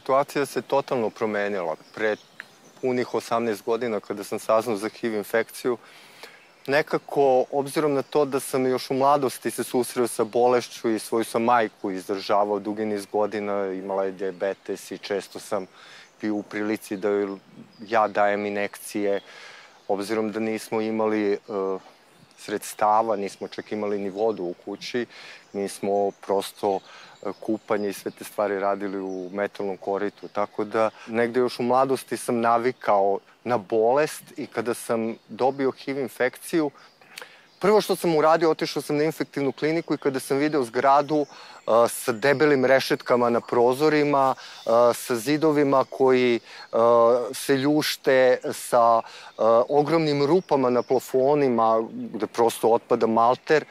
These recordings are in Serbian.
situacija se totalno promenila. Pre punih 18 godina kada sam saznao za HIV infekciju, nekako, obzirom na to da sam još u mladosti se susreo sa bolešću i svoju sam majku izdržavao dugi niz godina, imala je dijabetes i često sam bio u prilici da ja dajem injekcije, obzirom da nismo imali sredstava, nismo čak imali ni vodu u kući, mi smo prosto kupanje i sve te stvari radili u metalnom koritu, tako da negde još u mladosti sam navikao na bolest i kada sam dobio HIV infekciju, prvo što sam uradio, otišao sam na infektivnu kliniku i kada sam video zgradu sa debelim rešetkama na prozorima, sa zidovima koji se ljušte, sa ogromnim rupama na plafonima gde prosto otpada malter,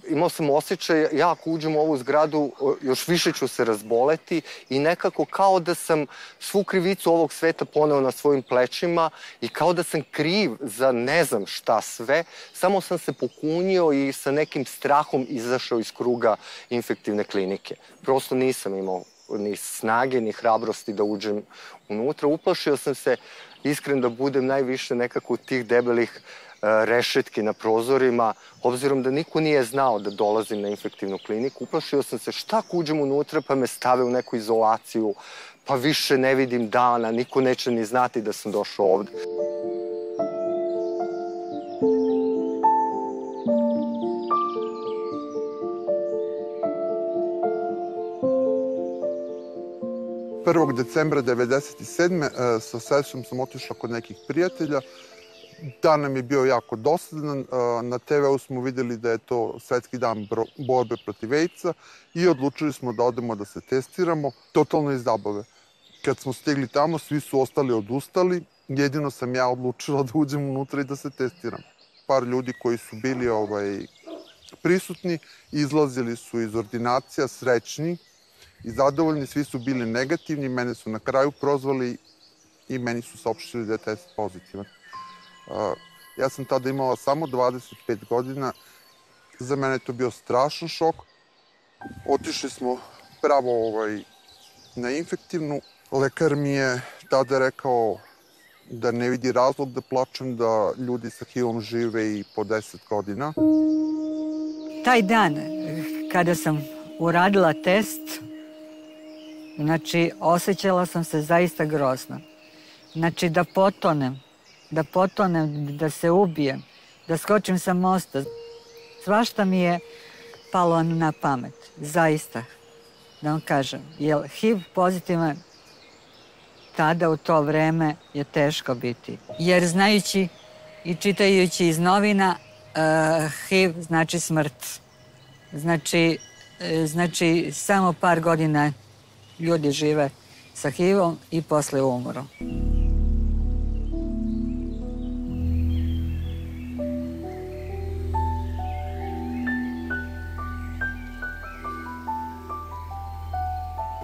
imao sam osjećaj, ja ako uđem u ovu zgradu, još više ću se razboleti i nekako kao da sam svu krivicu ovog sveta poneo na svojim plećima i kao da sam kriv za ne znam šta sve, samo sam se pokunio i sa nekim strahom izašao iz kruga infektivne klinike. Prosto nisam imao ni snage, ni hrabrosti da uđem unutra. Uplašio sam se, iskren da budem, najviše nekako tih debelih rešetki na prozorima, obzirom da niko nije znao da dolazim na infektivnu kliniku. Uplašio sam se šta ako uđem unutra pa me stave u neku izolaciju, pa više ne vidim dana, niko neće ni znati da sam došao ovde. Decembra 1997. sa sestrom sam otišla kod nekih prijatelja. Dan nam je bio jako dosadan. Na TV-u smo videli da je to Svetski dan borbe protiv AIDS-a i odlučili smo da odemo da se testiramo, totalno iz zabave. Kad smo stigli tamo, svi su ostali odustali. Jedino sam ja odlučila da uđem unutra i da se testiram. Par ljudi koji su bili prisutni izlazili su iz ordinacija srećni i zadovoljni, svi su bili negativni, mene su na kraju prozvali i meni su saopštili da je test pozitivan. Ja sam tada imala samo 25 godina, za mene je to bio strašan šok. Otišli smo pravo na infektivnu. Lekar mi je tada rekao da ne vidi razlog da plačem, da ljudi sa HIV-om žive i po 10 godina. Taj dan kada sam uradila test, znači, osjećala sam se zaista grozno. Znači, da potonem, da se ubijem, da skočim sa mosta. Svašta mi je palo na pamet, zaista, da vam kažem. Jer HIV pozitivan tada u to vreme je teško biti. Jer znajući i čitajući iz novina, HIV znači smrt. Znači, samo par godina ljudi žive sa HIV-om i posle umoru.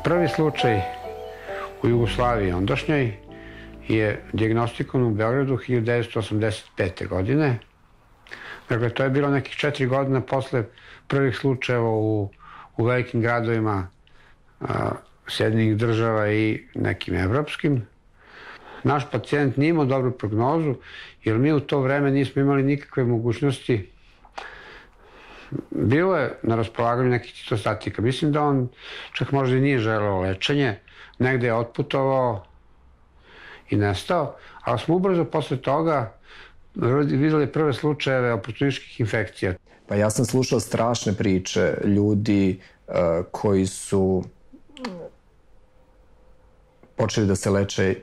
Prvi slučaj u Jugoslaviji ondašnjoj je dijagnostikovan u Beogradu 1985. godine. Dakle, to je bilo nekih 4 godina posle prvih slučajeva u velikim gradovima Sjedinjenih država i nekim evropskim. Naš pacijent nije imao dobru prognozu, jer mi u to vreme nismo imali nikakve mogućnosti. Bilo je na raspolaganju nekih citostatika. Mislim da on čak možda i nije želeo lečenje. Negde je otputovao i nestao, ali smo ubrzo posle toga videli prve slučajeve oportunističkih infekcija. Pa ja sam slušao strašne priče ljudi koji su počeli da se leče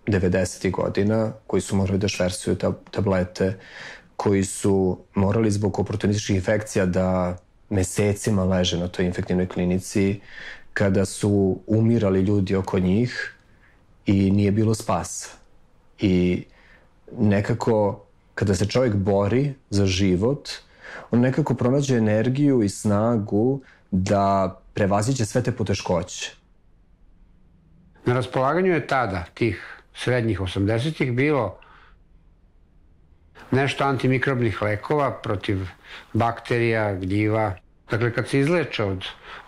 90. godina, koji su morali da švercuju tablete, koji su morali zbog oportunističkih infekcija da mesecima leže na toj infektivnoj klinici, kada su umirali ljudi oko njih i nije bilo spasa. I nekako, kada se čovjek bori za život, on nekako pronađe energiju i snagu da prevaziđe sve te poteškoće. Na raspolaganju je tada, tih srednjih 80-ih, bilo nešto antimikrobnih lekova protiv bakterija, gljiva. Dakle, kad se izleče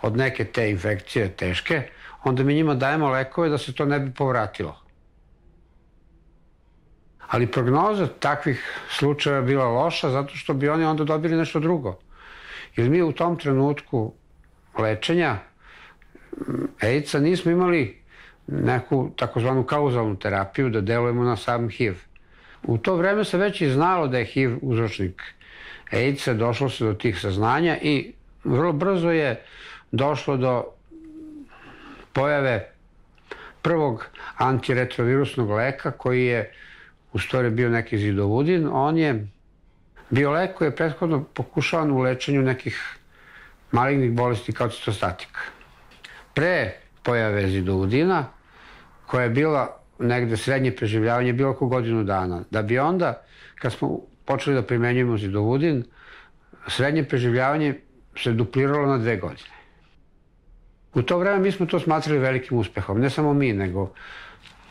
od neke te infekcije teške, onda mi njima dajemo lekove da se to ne bi povratilo. Ali prognoza takvih slučaja bila loša zato što bi oni onda dobili nešto drugo. Jer mi u tom trenutku lečenja AIDS-a nismo imali neku takozvanu kauzalnu terapiju da delujemo na sam HIV. U to vreme se već i znalo da je HIV uzročnik AIDS-a, došlo se do tih saznanja i vrlo brzo je došlo do pojave prvog antiretrovirusnog leka koji je u stvari bio neki zidovudin. On je bio lek koji je prethodno pokušavan u lečenju nekih malignih bolesti kao citostatika. Pre pojave zidovudina, koja je bila negde srednje preživljavanje, bilo oko godinu dana, da bi onda, kad smo počeli da primenjujemo zidovudin, srednje preživljavanje se dupliralo na 2 godine. U to vreme mi smo to smatrali velikim uspehom, ne samo mi, nego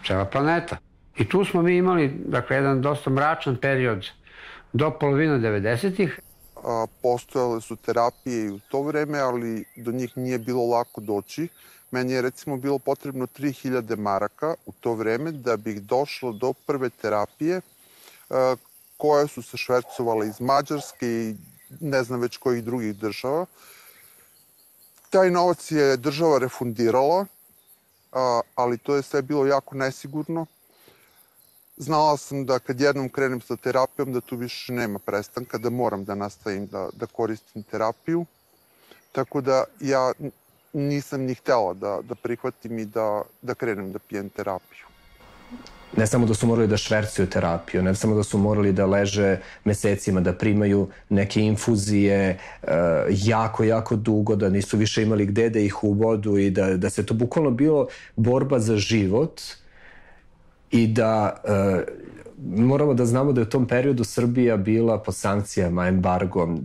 cela planeta. I tu smo mi imali, dakle, jedan dosta mračan period do polovina 90-ih. Postojale su terapije i u to vreme, ali do njih nije bilo lako doći. Meni je recimo bilo potrebno 3000 maraka u to vreme da bih došlo do prve terapije koje su se švercovale iz Mađarske i ne znam već kojih drugih država. Taj novac je država refundirala, ali to je sve bilo jako nesigurno. Znala sam da kad jednom krenem sa terapijom da tu više nema prestanka, da moram da nastavim da koristim terapiju. Tako da ja nisam ni htela da prihvatim i da krenem da pijem terapiju. Ne samo da su morali da švercuju terapiju, ne samo da su morali da leže mesecima, da primaju neke infuzije jako, jako dugo, da nisu više imali gde da ih ubodu i da se to bukvalno bilo borba za život i da moramo da znamo da je u tom periodu Srbija bila pod sankcijama, embargom,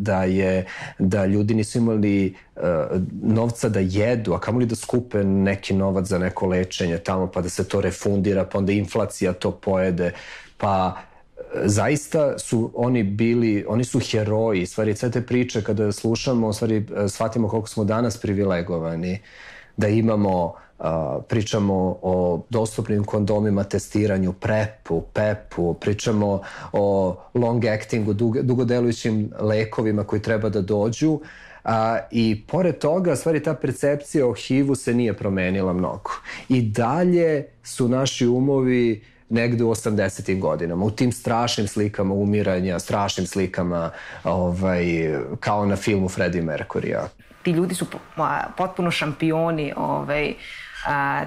da ljudi nisu imali novca da jedu, a kamoli da skupe neki novac za neko lečenje tamo, pa da se to refundira, pa onda inflacija to pojede. Pa zaista su oni su heroji. Stvari, sve te priče kada slušamo, stvari, shvatimo koliko smo danas privilegovani, da imamo pričamo o dostupnim kondomima, testiranju, PEP-u, pričamo o long actingu, dugodelujućim lekovima koji treba da dođu. I pored toga, stvari, ta percepcija o HIV-u se nije promenila mnogo. I dalje su naši umovi negde u 80. godinama, u tim strašnim slikama umiranja, strašnim slikama kao na filmu Freddie Mercury-a. Ti ljudi su potpuno šampioni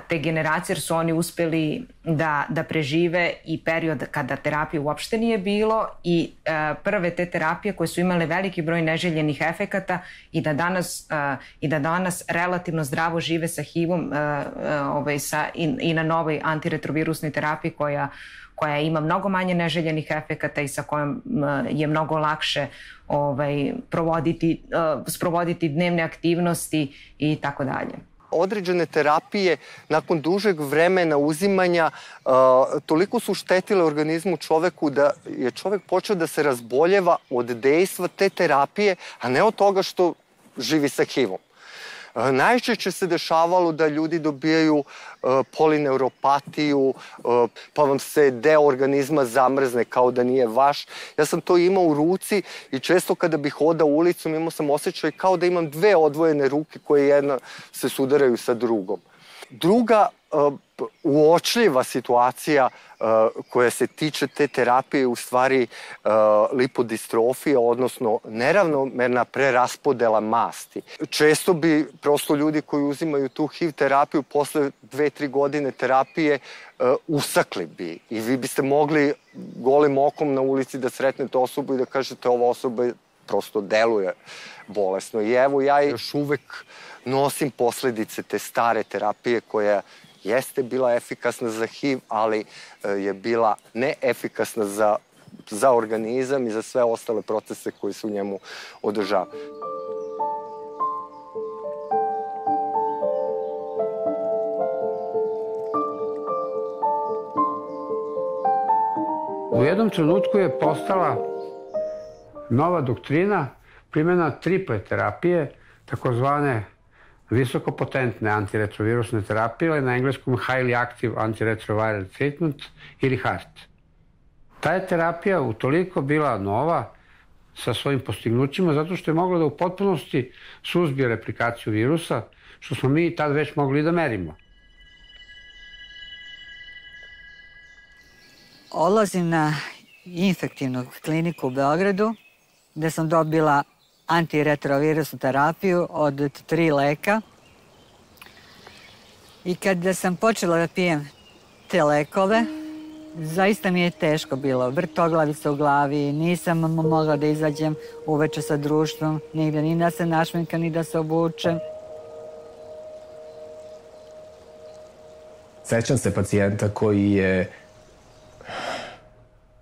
te generacije, jer su oni uspeli da prežive i period kada terapije uopšte nije bilo i prve te terapije koje su imale veliki broj neželjenih efekata i da danas relativno zdravo žive sa HIV-om i na novoj antiretrovirusnoj terapiji koja ima mnogo manje neželjenih efekata i sa kojom je mnogo lakše sprovoditi dnevne aktivnosti i tako dalje. Određene terapije nakon dužeg vremena uzimanja toliko su štetile organizmu čoveku da je čovek počeo da se razboljeva od dejstva te terapije, a ne od toga što živi sa HIV-om. Najčešće se dešavalo da ljudi dobijaju polineuropatiju, pa vam se deo organizma zamrzne kao da nije vaš. Ja sam to imao u ruci i često kada bih hodao ulicom imao sam osjećaj kao da imam 2 odvojene ruke koje jedna se sudaraju sa drugom. Druga uočljiva situacija koja se tiče te terapije je u stvari lipodistrofija, odnosno neravnomerna preraspodela masti. Često bi prosto ljudi koji uzimaju tu HIV terapiju posle 2-3 godine terapije usakli bi i vi biste mogli golim okom na ulici da sretnete osobu i da kažete ova osoba prosto deluje bolesno. I evo ja još uvek nosim posledice te stare terapije koja jeste bila efikasna za HIV, ali je bila neefikasna za organizam i za sve ostale procese koji se u njemu održavaju. U jednom trenutku je postala nova doktrina primjena triple terapije, takozvane visokopotentne antiretrovirusne terapije, ili na engleskom highly active antiretroviral treatment ili HART. Ta je terapija utoliko bila nova sa svojim postignućima zato što je mogla da u potpunosti suzbije replikaciju virusa, što smo mi tad već mogli da merimo. Odlazim na infektivnu kliniku u Beogradu, gde sam dobila antiretrovirusnu terapiju od 3 leka. I kada sam počela da pijem te lekove, zaista mi je teško bilo. Vrtoglavica u glavi, nisam mogla da izađem uveče sa društvom, nigde, ni da se našminkam, ni da se obučem. Sećam se pacijenta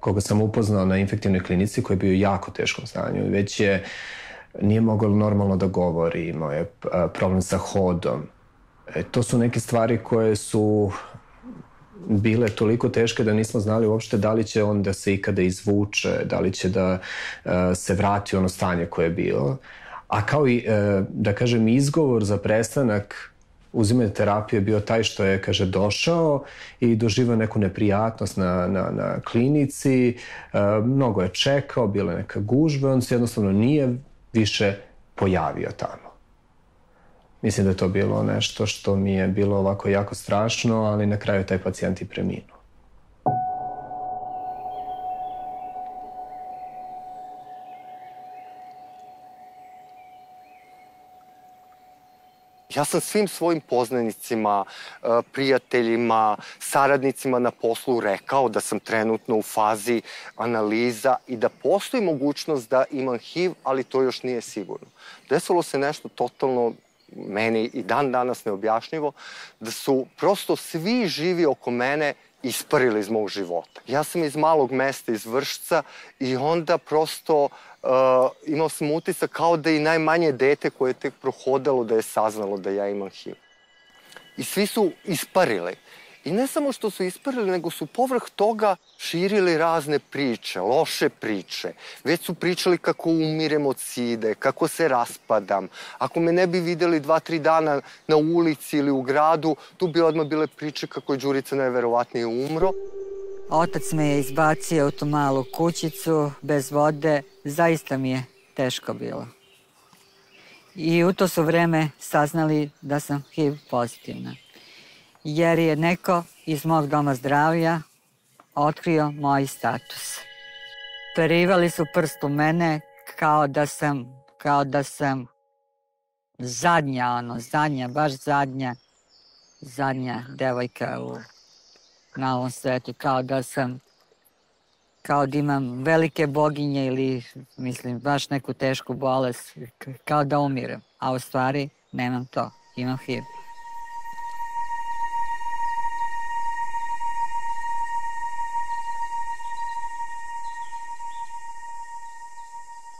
koga sam upoznao na infektivnoj klinici, koji je bio u jako teškom stanju. Već nije mogao normalno da govori, imao je problem sa hodom. To su neke stvari koje su bile toliko teške da nismo znali uopšte da li će on da se ikada izvuče, da li će da se vrati u ono stanje koje je bilo. A kao i, da kažem, izgovor za prestanak uzimanje terapije bio taj što je, kaže, došao i doživao neku neprijatnost na klinici, mnogo je čekao, bila je neka gužba, on se jednostavno nije više pojavio tamo. Mislim da je to bilo nešto što mi je bilo ovako jako strašno, ali na kraju taj pacijent i preminuo. Ja sam svim svojim poznanicima, prijateljima, saradnicima na poslu rekao da sam trenutno u fazi analiza i da postoji mogućnost da imam HIV, ali to još nije sigurno. Desilo se nešto totalno meni i dan danas neobjašnjivo, da su prosto svi živi oko mene isparili iz mog života. Ja sam iz malog mesta, iz Vršca, i onda prosto imao sam utisak kao da i najmanje dete koje je tek prohodalo da je saznalo da ja imam HIV. I svi su isparili. I ne samo što su isparili, nego su povrh toga širili razne priče, loše priče. Već su pričali kako umirem od side, kako se raspadam. Ako me ne bi videli 2-3 dana na ulici ili u gradu, tu bi odmah bile priče kako je Đurica najverovatnije umro. Otac me je izbacio u tu malu kućicu, bez vode. Zaista mi je teško bilo. I u to su vreme saznali da sam HIV pozitivna. Jer je neko iz mog doma zdravlja otkrio moj status. Perivali su prst u mene kao da sam zadnja, baš zadnja devojka na ovom svetu, kao da imam velike boginje ili, mislim, baš neku tešku bolest, kao da umirem, a u stvari nemam to, imam HIV.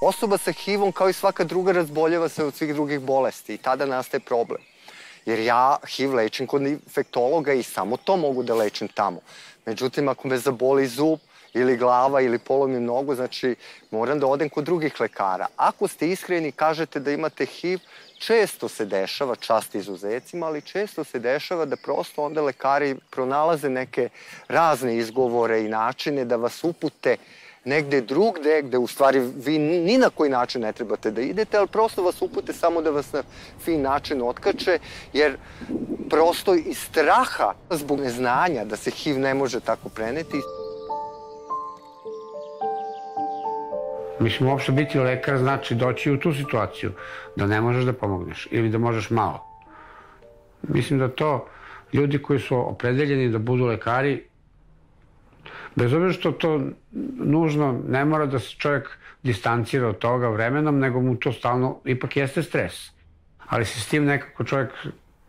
Osoba sa HIV-om, kao i svaka druga, razboljeva se od svih drugih bolesti i tada nastaje problem. Jer ja HIV lečim kod infektologa i samo to mogu da lečim tamo. Međutim, ako me zaboli zub ili glava ili polomim nogu, znači moram da odem kod drugih lekara. Ako ste iskreni i kažete da imate HIV, često se dešava, čast izuzecima, ali često se dešava da prosto onda lekari pronalaze neke razne izgovore i načine da vas upute negde drugde, gde u stvari vi ni na koji način ne trebate da idete, ali prosto vas upute samo da vas na fin način otkače, jer prosto iz straha, zbog neznanja da se HIV ne može tako preneti. Mislim, uopšte biti lekar znači doći u tu situaciju, da ne možeš da pomogneš ili da možeš malo. Mislim da to ljudi koji su opredeljeni da budu lekari, bez obzira što to nužno ne mora da se čovjek distancira od toga vremenom, nego mu to stalno ipak jeste stres. Ali se s tim nekako čovjek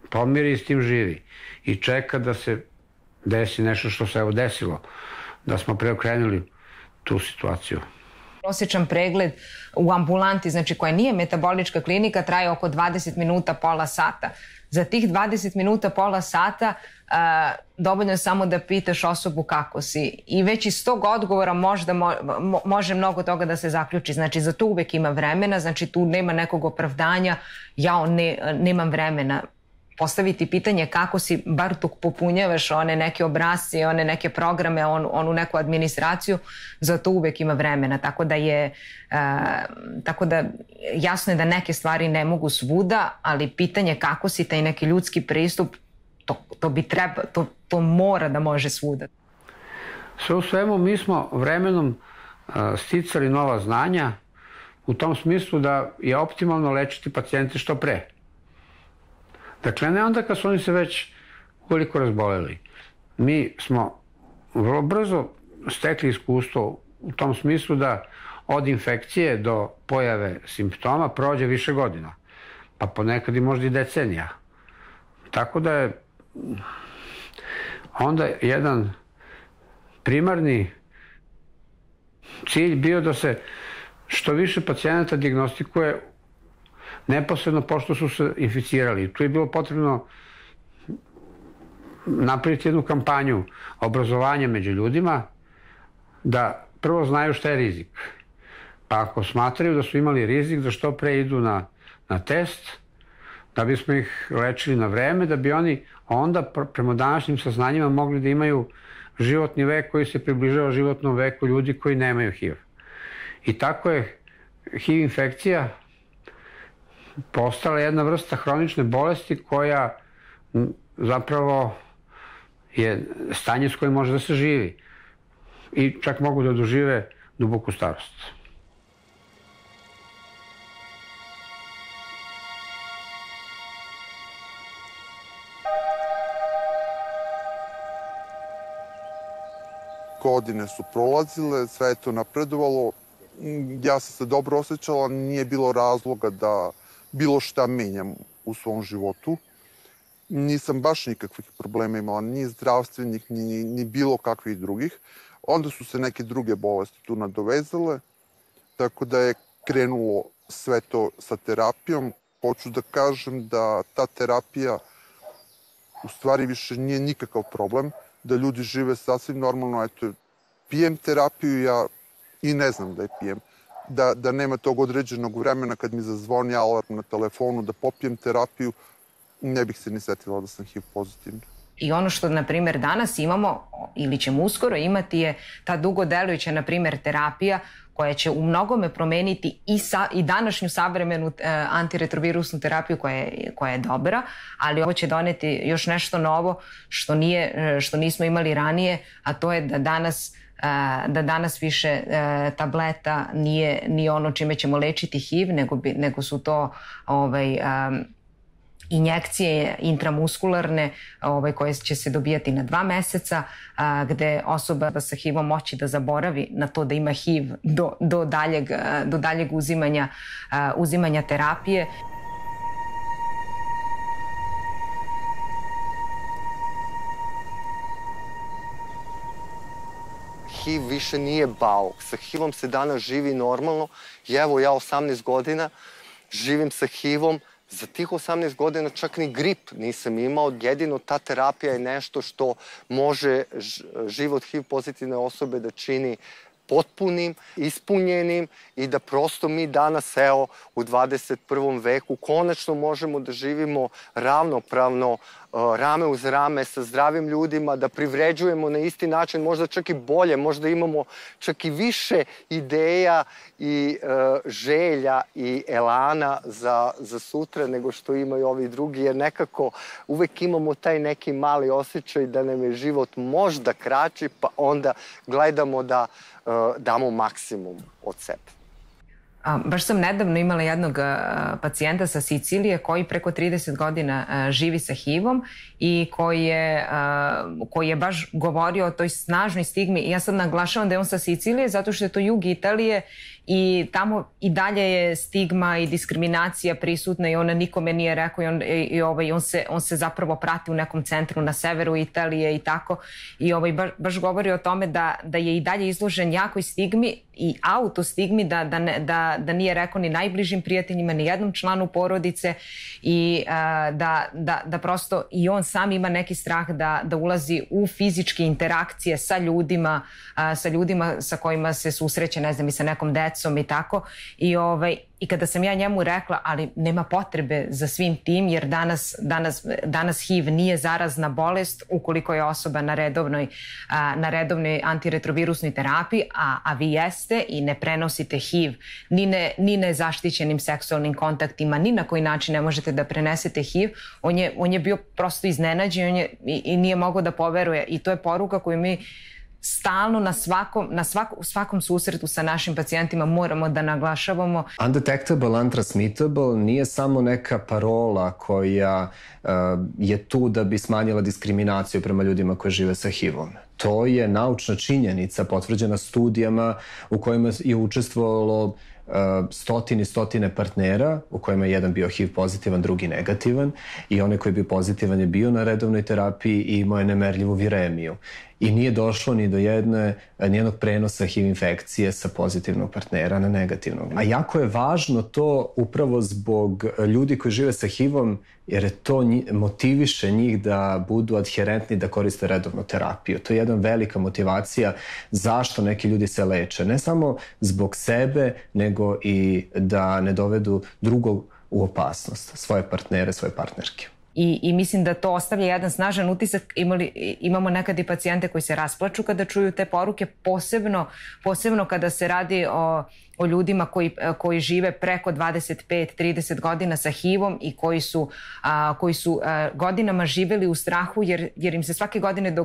pomiri i s tim živi. I čeka da se desi nešto što se evo desilo, da smo preokrenuli tu situaciju. Prosječan pregled u ambulanti, znači koja nije metabolička klinika, traje oko 20 minuta, pola sata. Za tih 20 minuta, pola sata dovoljno je samo da pitaš osobu kako si. I već iz tog odgovora može mnogo toga da se zaključi. Znači za to uvek ima vremena, znači tu nema nekog opravdanja, nemam vremena. Postaviti pitanje kako si, bar dok popunjavaš one neke obrasce, one neke programe, onu neku administraciju, za to uvek ima vremena. Tako da jasno je da neke stvari ne mogu svuda, ali pitanje kako si, taj neki ljudski pristup, to mora da može svuda. Sve u svemu mi smo vremenom sticali nova znanja u tom smislu da je optimalno lečiti pacijente što pre. Dakle, ne onda kad su oni se već uveliko razboleli. Mi smo vrlo brzo stekli iskustvo u tom smislu da od infekcije do pojave simptoma prođe više godina, pa ponekad i možda i decenija. Tako da je onda jedan primarni cilj bio da se što više pacijenata dijagnostikuje neposredno pošto su se inficirali. Tu je bilo potrebno napraviti jednu kampanju obrazovanja među ljudima da prvo znaju šta je rizik. Pa ako smatraju da su imali rizik, da što pre idu na test, da bismo ih lečili na vreme, da bi oni onda prema današnjim saznanjima mogli da imaju životni vek koji se približava životnom veku ljudi koji nemaju HIV. I tako je HIV infekcija postala jedna vrsta hronične bolesti koja zapravo je stanje s kojim može da se živi i čak mogu da dožive duboku starost. Godine su prolazile, sve je to napredovalo. Ja sam se dobro osjećala, nije bilo razloga da bilo šta menjam u svom životu. Nisam baš nikakvih problema imala, ni zdravstvenih, ni bilo kakvih drugih. Onda su se neke druge bolesti tu nadovezale, tako da je krenulo sve to sa terapijom. Hoću da kažem da ta terapija u stvari više nije nikakav problem, da ljudi žive sasvim normalno. Eto, pijem terapiju, ja i ne znam da je pijem. Da nema tog određenog vremena kad mi zazvoni alarm na telefonu da popijem terapiju, ne bih se ni setila da sam HIV pozitivna. I ono što, na primjer, danas imamo ili ćemo uskoro imati je ta dugodelujuća, na primjer, terapija koja će u mnogome promeniti i današnju savremenu antiretrovirusnu terapiju koja je dobra, ali ovo će doneti još nešto novo što nismo imali ranije, a to je da danas više tableta nije ono čime ćemo lečiti HIV, nego su to injekcije intramuskularne koje će se dobijati na 2 meseca, gde osoba sa HIV-om moći da zaboravi na to da ima HIV do daljeg uzimanja terapije. HIV više nije bauk. Sa HIV-om se danas živi normalno. I evo, ja 18 godina živim sa HIV-om. Za tih 18 godina čak ni grip nisam imao. Jedino ta terapija je nešto što može život HIV pozitivne osobe da čini potpunim, ispunjenim i da prosto mi danas, evo, u 21. veku konačno možemo da živimo ravnopravno, rame uz rame sa zdravim ljudima, da privređujemo na isti način, možda čak i bolje, možda imamo čak i više ideja i želja i elana za sutra nego što imaju ovi drugi, jer nekako uvek imamo taj neki mali osjećaj da nam je život možda kraći, pa onda gledamo da damo maksimum od sebe. Baš sam nedavno imala jednog pacijenta sa Sicilije koji preko 30 godina živi sa HIV-om i koji je baš govorio o toj snažnoj stigmi. I ja sad naglašavam da je on sa Sicilije zato što je to jug Italije i tamo i dalje je stigma i diskriminacija prisutna i ona nikome nije rekao i on se zapravo prati u nekom centru na severu Italije i tako. I baš govori o tome da je i dalje izložen jakoj stigmi i autostigmi da nije rekao ni najbližim prijateljima, ni jednom članu porodice i da prosto i on sam ima neki strah da ulazi u fizičke interakcije sa ljudima sa kojima se susreće, ne znam, i sa nekom decom i tako. I kada sam ja njemu rekla, ali nema potrebe za svim tim, jer danas HIV nije zarazna bolest ukoliko je osoba na redovnoj antiretrovirusnoj terapiji, a vi jeste i ne prenosite HIV ni nezaštićenim seksualnim kontaktima, ni na koji način ne možete da prenesete HIV. On je bio prosto iznenađen i nije mogao da poveruje. I to je poruka koju mi stalno na svakom susretu sa našim pacijentima moramo da naglašavamo. Undetectable, untransmittable nije samo neka parola koja je tu da bi smanjila diskriminaciju prema ljudima koji žive sa HIV-om. To je naučna činjenica potvrđena studijama u kojima je učestvovalo stotine partnera u kojima je jedan bio HIV pozitivan, drugi negativan i onaj koji je bio pozitivan je bio na redovnoj terapiji i imao je nemerljivu viremiju. I nije došlo ni do nijednog prenosa HIV infekcije sa pozitivnog partnera na negativnog. A jako je važno to upravo zbog ljudi koji žive sa HIV-om, jer to motiviše njih da budu adherentni, da koriste redovnu terapiju. To je jedna velika motivacija zašto neki ljudi se leče. Ne samo zbog sebe, nego i da ne dovedu drugog u opasnost, svoje partnere, svoje partnerke. I mislim da to ostavlja jedan snažan utisak. Imamo nekad i pacijente koji se rasplaču kada čuju te poruke, posebno kada se radi o ljudima koji žive preko 25-30 godina sa HIV-om i koji su godinama živeli u strahu jer im se svake godine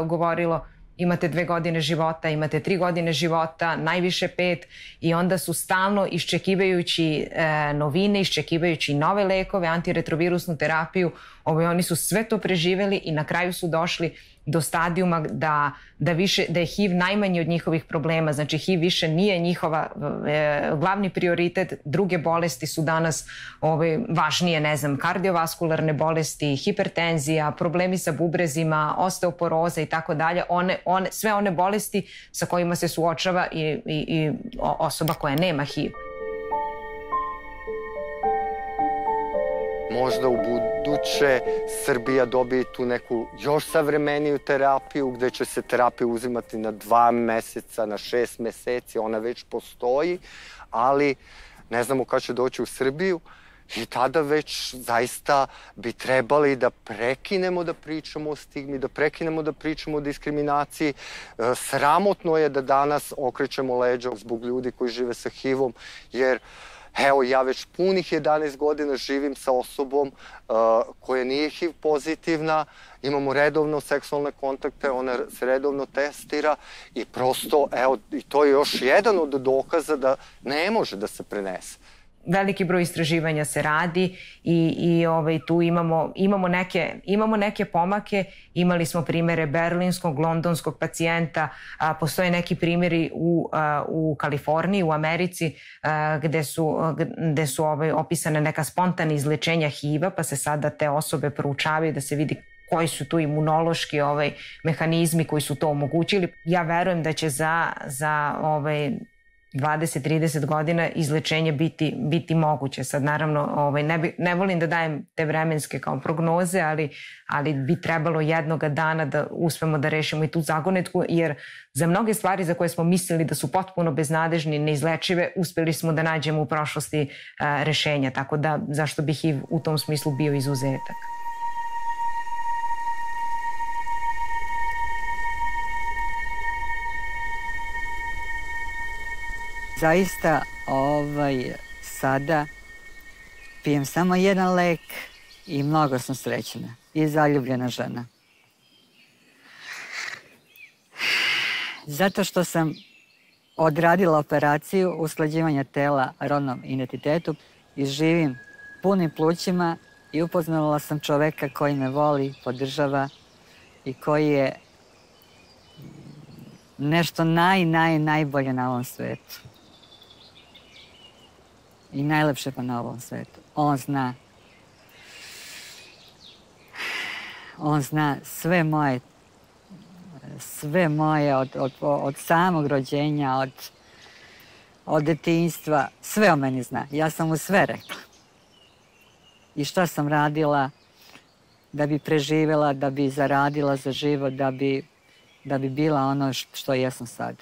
govorilo imate 2 godine života, imate 3 godine života, najviše 5 i onda su stalno iščekivajući novine, iščekivajući nove lekove, antiretrovirusnu terapiju, oni su sve to preživeli i na kraju su došli do stadijuma da je HIV najmanji od njihovih problema. Znači HIV više nije njihova glavni prioritet, druge bolesti su danas važnije, ne znam, kardiovaskularne bolesti, hipertenzija, problemi sa bubrezima, osteoporoza i tako dalje, sve one bolesti sa kojima se suočava i osoba koja nema HIV. Možda u buduće Srbija dobije tu neku još savremeniju terapiju gde će se terapija uzimati na 2 meseca, na 6 meseci, ona već postoji, ali ne znamo kada će doći u Srbiju i tada već zaista bi trebali da prekinemo da pričamo o stigmi, da prekinemo da pričamo o diskriminaciji. Sramotno je da danas okrećemo leđa zbog ljudi koji žive sa HIV-om, jer evo, ja već punih 11 godina živim sa osobom koja nije HIV pozitivna, imamo redovno seksualne kontakte, ona se redovno testira i prosto, evo, i to je još jedan od dokaza da ne može da se prenese. Veliki broj istraživanja se radi i tu imamo neke pomake. Imali smo primere berlinskog, londonskog pacijenta, postoje neki primjeri u Kaliforniji, u Americi, gde su opisane neka spontana izlečenja HIV-a, pa se sada te osobe proučavaju da se vidi koji su tu imunološki mehanizmi koji su to omogućili. Ja verujem da će za 20-30 godina izlečenje biti moguće. Sad naravno ne volim da dajem te vremenske kao prognoze, ali bi trebalo jednoga dana da uspemo da rešimo i tu zagonetku, jer za mnoge stvari za koje smo mislili da su potpuno beznadežni, neizlečive, uspeli smo da nađemo u prošlosti rešenja, tako da zašto bi HIV u tom smislu bio izuzetak. Zaista sada pijem samo jedan lek i mnogo sam srećna i zaljubljena žena. Zato što sam odradila operaciju usklađivanja tela rodnom identitetu i živim punim plućima i upoznala sam čoveka koji me voli, podržava i koji je nešto najbolje na ovom svetu. I najlepše pa na ovom svetu. On zna sve moje od samog rođenja, od detinjstva, sve o meni zna. Ja sam mu sve rekla. I šta sam radila da bi preživjela, da bi zaradila za život, da bi bila ono što jesam sad.